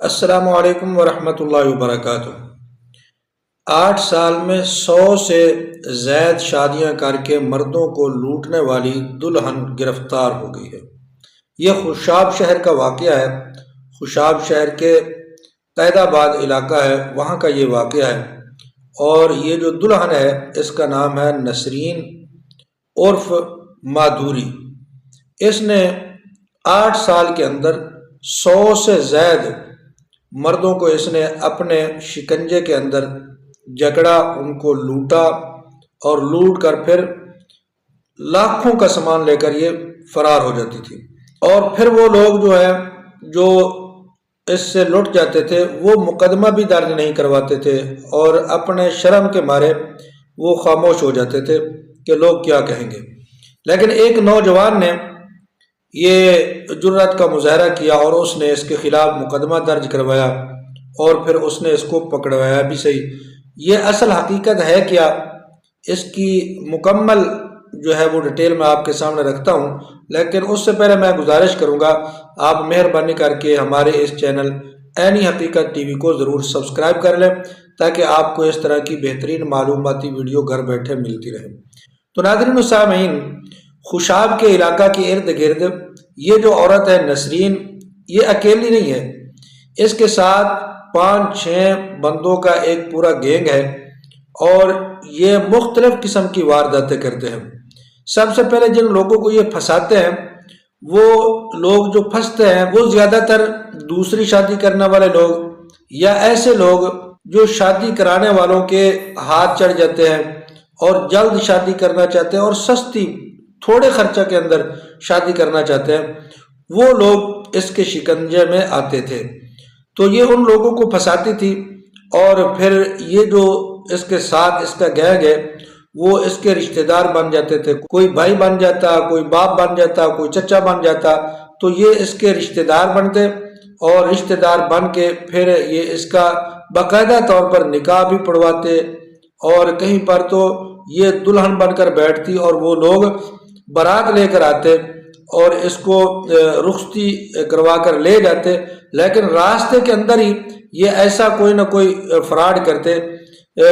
السلام علیکم ورحمۃ اللہ وبرکاتہ۔ 8 سال میں 100 سے زائد شادیاں کر کے مردوں کو لوٹنے والی دلہن گرفتار ہو گئی ہے۔ یہ خوشاب شہر کا واقعہ ہے۔ خوشاب شہر کے قید آباد علاقہ ہے، وہاں کا یہ واقعہ ہے۔ اور یہ جو دلہن ہے اس کا نام ہے نسرین عرف مادھوری۔ اس نے 8 سال کے اندر 100 سے زائد مردوں کو اس نے اپنے شکنجے کے اندر جکڑا، ان کو لوٹا اور لوٹ کر پھر لاکھوں کا سامان لے کر یہ فرار ہو جاتی تھی۔ اور پھر وہ لوگ جو اس سے لٹ جاتے تھے وہ مقدمہ بھی درج نہیں کرواتے تھے اور اپنے شرم کے مارے وہ خاموش ہو جاتے تھے کہ لوگ کیا کہیں گے۔ لیکن ایک نوجوان نے یہ جرأت کا مظاہرہ کیا اور اس نے اس کے خلاف مقدمہ درج کروایا اور پھر اس نے اس کو پکڑوایا بھی صحیح۔ یہ اصل حقیقت ہے کیا، اس کی مکمل وہ ڈیٹیل میں آپ کے سامنے رکھتا ہوں، لیکن اس سے پہلے میں گزارش کروں گا آپ مہربانی کر کے ہمارے اس چینل عینی حقیقت ٹی وی کو ضرور سبسکرائب کر لیں تاکہ آپ کو اس طرح کی بہترین معلوماتی ویڈیو گھر بیٹھے ملتی رہے۔ تو ناظرین و سامعین، خوشاب کے علاقہ کے ارد گرد یہ جو عورت ہے نسرین، یہ اکیلی نہیں ہے، اس کے ساتھ 5-6 بندوں کا ایک پورا گینگ ہے اور یہ مختلف قسم کی وارداتیں کرتے ہیں۔ سب سے پہلے جن لوگوں کو یہ پھنساتے ہیں، وہ لوگ جو پھنستے ہیں وہ زیادہ تر دوسری شادی کرنے والے لوگ یا ایسے لوگ جو شادی کرانے والوں کے ہاتھ چڑھ جاتے ہیں اور جلد شادی کرنا چاہتے ہیں اور سستی تھوڑے خرچہ کے اندر شادی کرنا چاہتے ہیں، وہ لوگ اس کے شکنجے میں آتے تھے۔ تو یہ ان لوگوں کو پھنساتی تھی اور پھر یہ جو اس کے ساتھ اس کا گینگ ہے وہ اس کے رشتہ دار بن جاتے تھے، کوئی بھائی بن جاتا، کوئی باپ بن جاتا، کوئی چچا بن جاتا، تو یہ اس کے رشتہ دار بنتے اور رشتہ دار بن کے پھر یہ اس کا باقاعدہ طور پر نکاح بھی پڑھواتے اور کہیں پر تو یہ دلہن بن کر بیٹھتی اور وہ لوگ بارات لے کر آتے اور اس کو رخصتی کروا کر لے جاتے، لیکن راستے کے اندر ہی یہ ایسا کوئی نہ کوئی فراڈ کرتے۔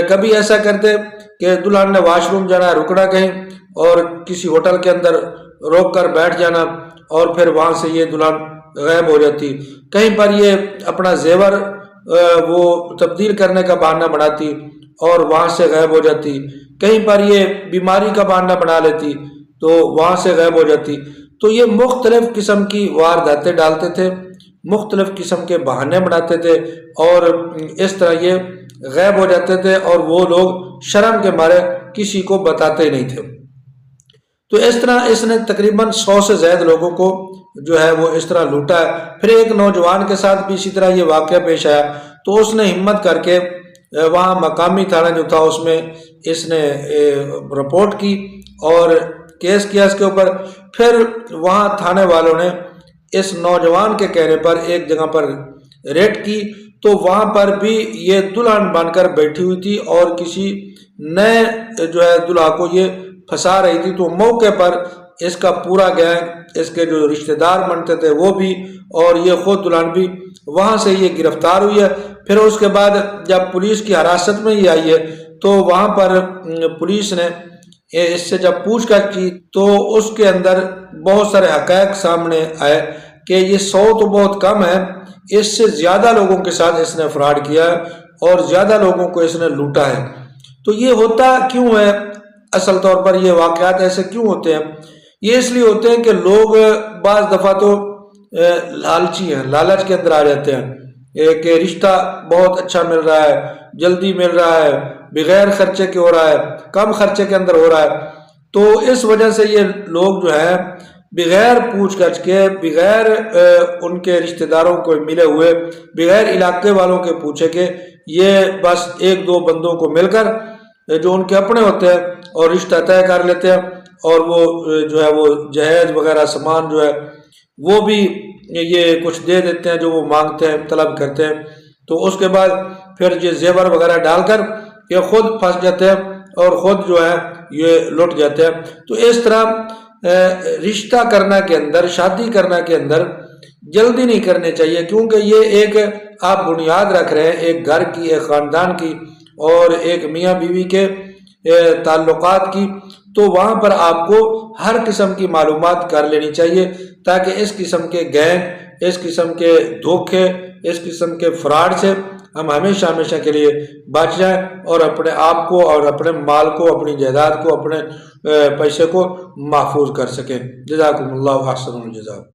کبھی ایسا کرتے کہ دلہن نے واش روم جانا ہے، رکنا کہیں اور کسی ہوٹل کے اندر روک کر بیٹھ جانا اور پھر وہاں سے یہ دلہن غائب ہو جاتی۔ کہیں پر یہ اپنا زیور وہ تبدیل کرنے کا بہانہ بناتی اور وہاں سے غائب ہو جاتی۔ کہیں پر یہ بیماری کا بہانہ بنا لیتی تو وہاں سے غائب ہو جاتی۔ تو یہ مختلف قسم کی وارداتیں ڈالتے تھے، مختلف قسم کے بہانے بناتے تھے اور اس طرح یہ غائب ہو جاتے تھے اور وہ لوگ شرم کے مارے کسی کو بتاتے نہیں تھے۔ تو اس طرح اس نے تقریباً 100 سے زائد لوگوں کو وہ اس طرح لوٹا ہے۔ پھر ایک نوجوان کے ساتھ بھی اسی طرح یہ واقعہ پیش آیا تو اس نے ہمت کر کے وہاں مقامی تھانہ جو تھا اس میں اس نے رپورٹ کی اور کیس کیا اس کے اوپر۔ پھر وہاں تھانے والوں نے اس نوجوان کے کہنے پر ایک جگہ پر ریڈ کی تو وہاں پر بھی یہ دلہن بن کر بیٹھی ہوئی تھی اور کسی نئے دلہا کو یہ پھنسا رہی تھی۔ تو موقع پر اس کا پورا گینگ، اس کے جو رشتہ دار بنتے تھے وہ بھی اور یہ خود دلہن بھی وہاں سے یہ گرفتار ہوئی ہے۔ پھر اس کے بعد جب پولیس کی حراست میں یہ آئی ہے تو وہاں پر پولیس نے اس سے جب پوچھ گچھ کی تو اس کے اندر بہت سارے حقائق سامنے آئے کہ یہ 100 تو بہت کم ہے، اس سے زیادہ لوگوں کے ساتھ اس نے فراڈ کیا ہے اور زیادہ لوگوں کو اس نے لوٹا ہے۔ تو یہ ہوتا کیوں ہے؟ اصل طور پر یہ واقعات ایسے کیوں ہوتے ہیں؟ یہ اس لیے ہوتے ہیں کہ لوگ بعض دفعہ تو لالچی ہیں، لالچ کے اندر آ جاتے ہیں کہ رشتہ بہت اچھا مل رہا ہے، جلدی مل رہا ہے، بغیر خرچے کے ہو رہا ہے، کم خرچے کے اندر ہو رہا ہے۔ تو اس وجہ سے یہ لوگ بغیر پوچھ گچھ کے، بغیر ان کے رشتہ داروں کو ملے ہوئے، بغیر علاقے والوں کے پوچھے کے یہ بس 1-2 بندوں کو مل کر جو ان کے اپنے ہوتے ہیں اور رشتہ طے کر لیتے ہیں اور وہ وہ جہیز وغیرہ سامان وہ بھی یہ کچھ دے دیتے ہیں جو وہ مانگتے ہیں، طلب کرتے ہیں۔ تو اس کے بعد پھر یہ زیور وغیرہ ڈال کر یہ خود پھنس جاتے ہیں اور خود یہ لٹ جاتے ہیں۔ تو اس طرح رشتہ کرنا کے اندر، شادی کرنا کے اندر جلدی نہیں کرنی چاہیے، کیونکہ یہ ایک آپ بنیاد رکھ رہے ہیں ایک گھر کی، ایک خاندان کی اور ایک میاں بیوی کے تعلقات کی، تو وہاں پر آپ کو ہر قسم کی معلومات کر لینی چاہیے تاکہ اس قسم کے گینگ، اس قسم کے دھوکے، اس قسم کے فراڈ سے ہم ہمیشہ ہمیشہ کے لیے بچ جائیں اور اپنے آپ کو اور اپنے مال کو، اپنی جائیداد کو، اپنے پیسے کو محفوظ کر سکیں۔ جزاکم اللہ احسن الجزاء۔